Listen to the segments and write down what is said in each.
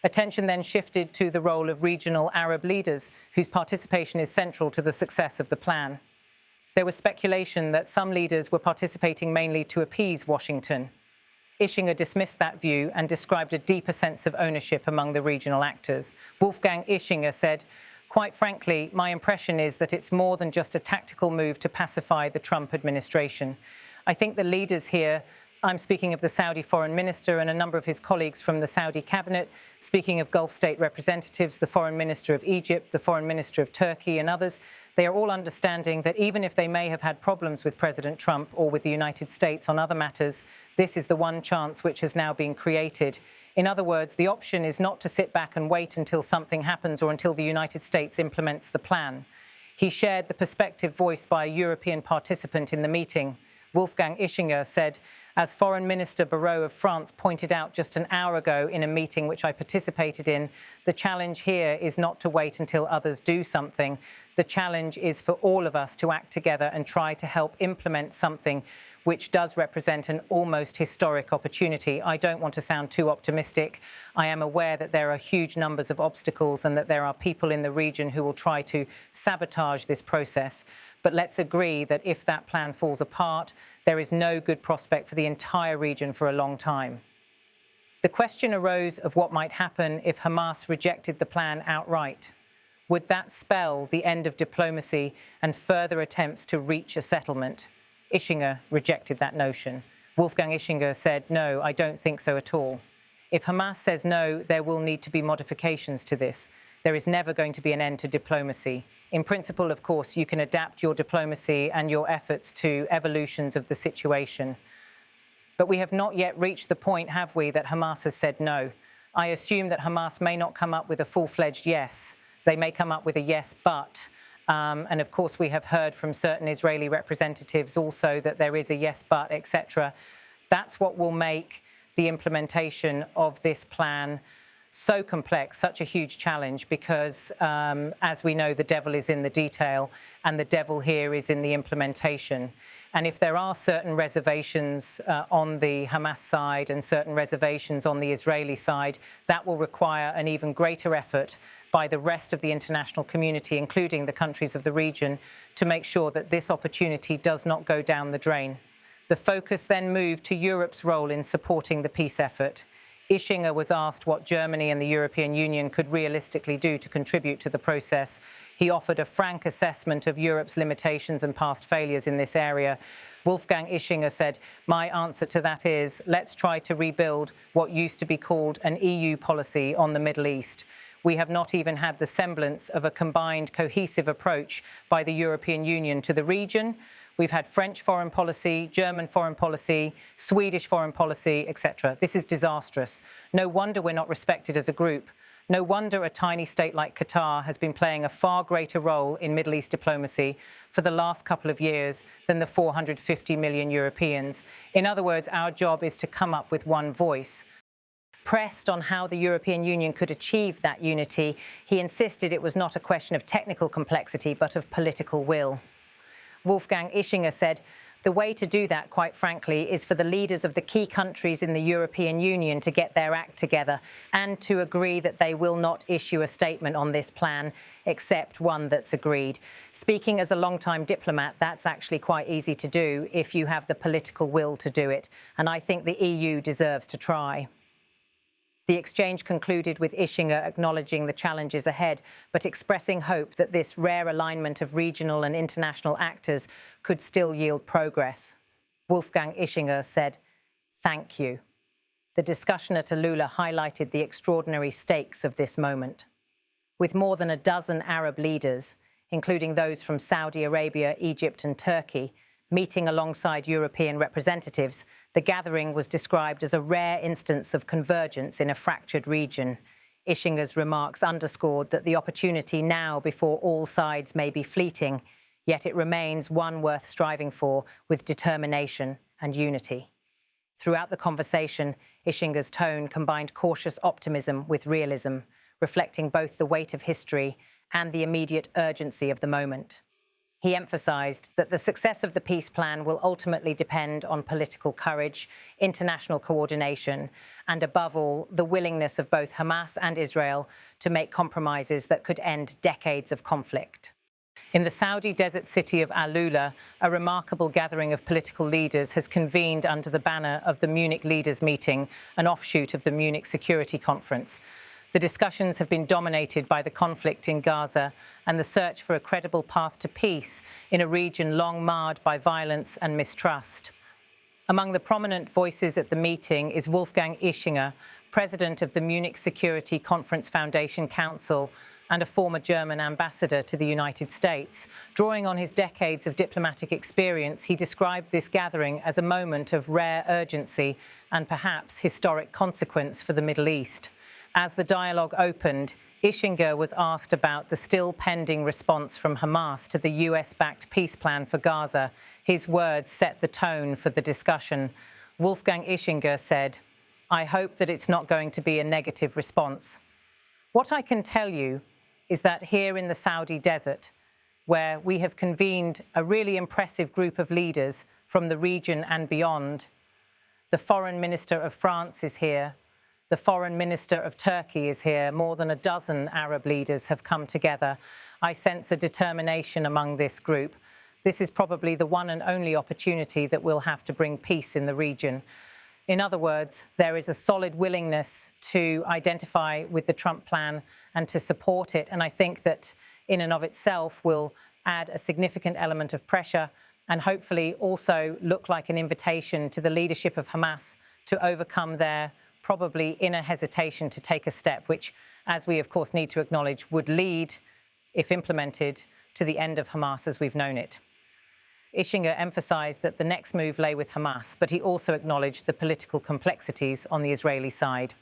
Attention then shifted to the role of regional Arab leaders, whose participation is central to the success of the plan. There was speculation that some leaders were participating mainly to appease Washington. Ischinger dismissed that view and described a deeper sense of ownership among the regional actors. Wolfgang Ischinger said, "Quite frankly, my impression is that it's more than just a tactical move to pacify the Trump administration. I think the leaders here," I'm speaking of the Saudi foreign minister and a number of his colleagues from the Saudi cabinet, speaking of Gulf state representatives, the foreign minister of Egypt, the foreign minister of Turkey and others, they are all understanding that even if they may have had problems with President Trump or with the United States on other matters, this is the one chance which has now been created. In other words, the option is not to sit back and wait until something happens or until the United States implements the plan. He shared the perspective voiced by a European participant in the meeting. Wolfgang Ischinger said, "As Foreign Minister Barrot of France pointed out just an hour ago in a meeting which I participated in, the challenge here is not to wait until others do something. The challenge is for all of us to act together and try to help implement something which does represent an almost historic opportunity. I don't want to sound too optimistic. I am aware that there are huge numbers of obstacles and that there are people in the region who will try to sabotage this process. But let's agree that if that plan falls apart, there is no good prospect for the entire region for a long time." The question arose of what might happen if Hamas rejected the plan outright. Would that spell the end of diplomacy and further attempts to reach a settlement? Ischinger rejected that notion. Wolfgang Ischinger said, "No, I don't think so at all. If Hamas says no, there will need to be modifications to this. There is never going to be an end to diplomacy. In principle, of course, you can adapt your diplomacy and your efforts to evolutions of the situation. But we have not yet reached the point, have we, that Hamas has said no. I assume that Hamas may not come up with a full-fledged yes. They may come up with a yes, but. And of course, we have heard from certain Israeli representatives also that there is a yes, but, etc. That's what will make the implementation of this plan so complex, such a huge challenge, because as we know, the devil is in the detail, and the devil here is in the implementation. And if there are certain reservations on the Hamas side and certain reservations on the Israeli side, that will require an even greater effort by the rest of the international community, including the countries of the region, to make sure that this opportunity does not go down the drain. The focus then moved to Europe's role in supporting the peace effort. Ischinger was asked what Germany and the European Union could realistically do to contribute to the process. He offered a frank assessment of Europe's limitations and past failures in this area. Wolfgang Ischinger said, "My answer to that is, let's try to rebuild what used to be called an EU policy on the Middle East. We have not even had the semblance of a combined, cohesive approach by the European Union to the region. We've had French foreign policy, German foreign policy, Swedish foreign policy, etc. This is disastrous. No wonder we're not respected as a group. No wonder a tiny state like Qatar has been playing a far greater role in Middle East diplomacy for the last couple of years than the 450 million Europeans. In other words, our job is to come up with one voice." Pressed on how the European Union could achieve that unity, he insisted it was not a question of technical complexity, but of political will. Wolfgang Ischinger said, "The way to do that, quite frankly, is for the leaders of the key countries in the European Union to get their act together and to agree that they will not issue a statement on this plan, except one that's agreed." Speaking as a long-time diplomat, that's actually quite easy to do if you have the political will to do it, and I think the EU deserves to try. The exchange concluded with Ischinger acknowledging the challenges ahead, but expressing hope that this rare alignment of regional and international actors could still yield progress. Wolfgang Ischinger said, "Thank you." The discussion at AlUla highlighted the extraordinary stakes of this moment. With more than a dozen Arab leaders, including those from Saudi Arabia, Egypt and Turkey, meeting alongside European representatives, the gathering was described as a rare instance of convergence in a fractured region. Ischinger's remarks underscored that the opportunity now before all sides may be fleeting, yet it remains one worth striving for with determination and unity. Throughout the conversation, Ischinger's tone combined cautious optimism with realism, reflecting both the weight of history and the immediate urgency of the moment. He emphasized that the success of the peace plan will ultimately depend on political courage, international coordination, and above all, the willingness of both Hamas and Israel to make compromises that could end decades of conflict. In the Saudi desert city of AlUla, a remarkable gathering of political leaders has convened under the banner of the Munich Leaders Meeting, an offshoot of the Munich Security Conference. The discussions have been dominated by the conflict in Gaza and the search for a credible path to peace in a region long marred by violence and mistrust. Among the prominent voices at the meeting is Wolfgang Ischinger, president of the Munich Security Conference Foundation Council and a former German ambassador to the United States. Drawing on his decades of diplomatic experience, he described this gathering as a moment of rare urgency and perhaps historic consequence for the Middle East. As the dialogue opened, Ischinger was asked about the still pending response from Hamas to the US-backed peace plan for Gaza. His words set the tone for the discussion. Wolfgang Ischinger said, "I hope that it's not going to be a negative response. What I can tell you is that here in the Saudi desert, where we have convened a really impressive group of leaders from the region and beyond, the Foreign Minister of France is here, the Foreign Minister of Turkey is here. More than a dozen Arab leaders have come together. I sense a determination among this group. This is probably the one and only opportunity that we'll have to bring peace in the region." In other words, there is a solid willingness to identify with the Trump plan and to support it. And I think that in and of itself will add a significant element of pressure and hopefully also look like an invitation to the leadership of Hamas to overcome their probably inner hesitation to take a step, which, as we of course need to acknowledge, would lead, if implemented, to the end of Hamas as we've known it. Ischinger emphasized that the next move lay with Hamas, but he also acknowledged the political complexities on the Israeli side.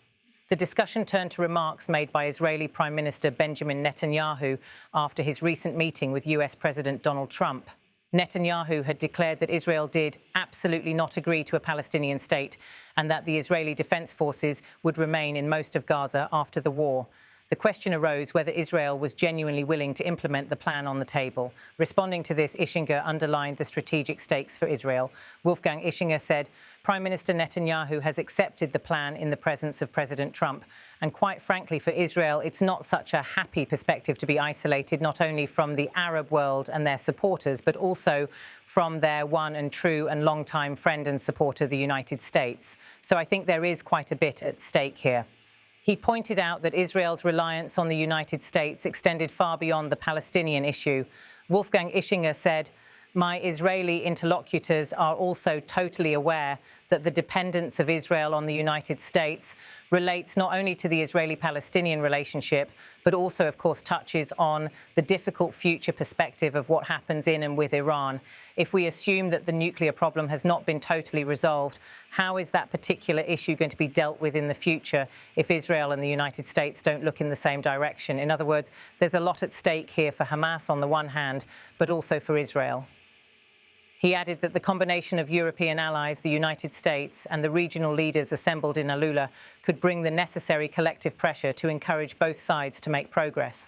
The discussion turned to remarks made by Israeli Prime Minister Benjamin Netanyahu after his recent meeting with US President Donald Trump. Netanyahu had declared that Israel did absolutely not agree to a Palestinian state and that the Israeli Defense Forces would remain in most of Gaza after the war. The question arose whether Israel was genuinely willing to implement the plan on the table. Responding to this, Ischinger underlined the strategic stakes for Israel. Wolfgang Ischinger said, "Prime Minister Netanyahu has accepted the plan in the presence of President Trump. And quite frankly, for Israel, it's not such a happy perspective to be isolated, not only from the Arab world and their supporters, but also from their one and true and long-time friend and supporter, the United States. So I think there is quite a bit at stake here." He pointed out that Israel's reliance on the United States extended far beyond the Palestinian issue. Wolfgang Ischinger said, "My Israeli interlocutors are also totally aware that the dependence of Israel on the United States relates not only to the Israeli-Palestinian relationship, but also, of course, touches on the difficult future perspective of what happens in and with Iran. If we assume that the nuclear problem has not been totally resolved, how is that particular issue going to be dealt with in the future if Israel and the United States don't look in the same direction?" In other words, there's a lot at stake here for Hamas on the one hand, but also for Israel. He added that the combination of European allies, the United States, and the regional leaders assembled in AlUla could bring the necessary collective pressure to encourage both sides to make progress.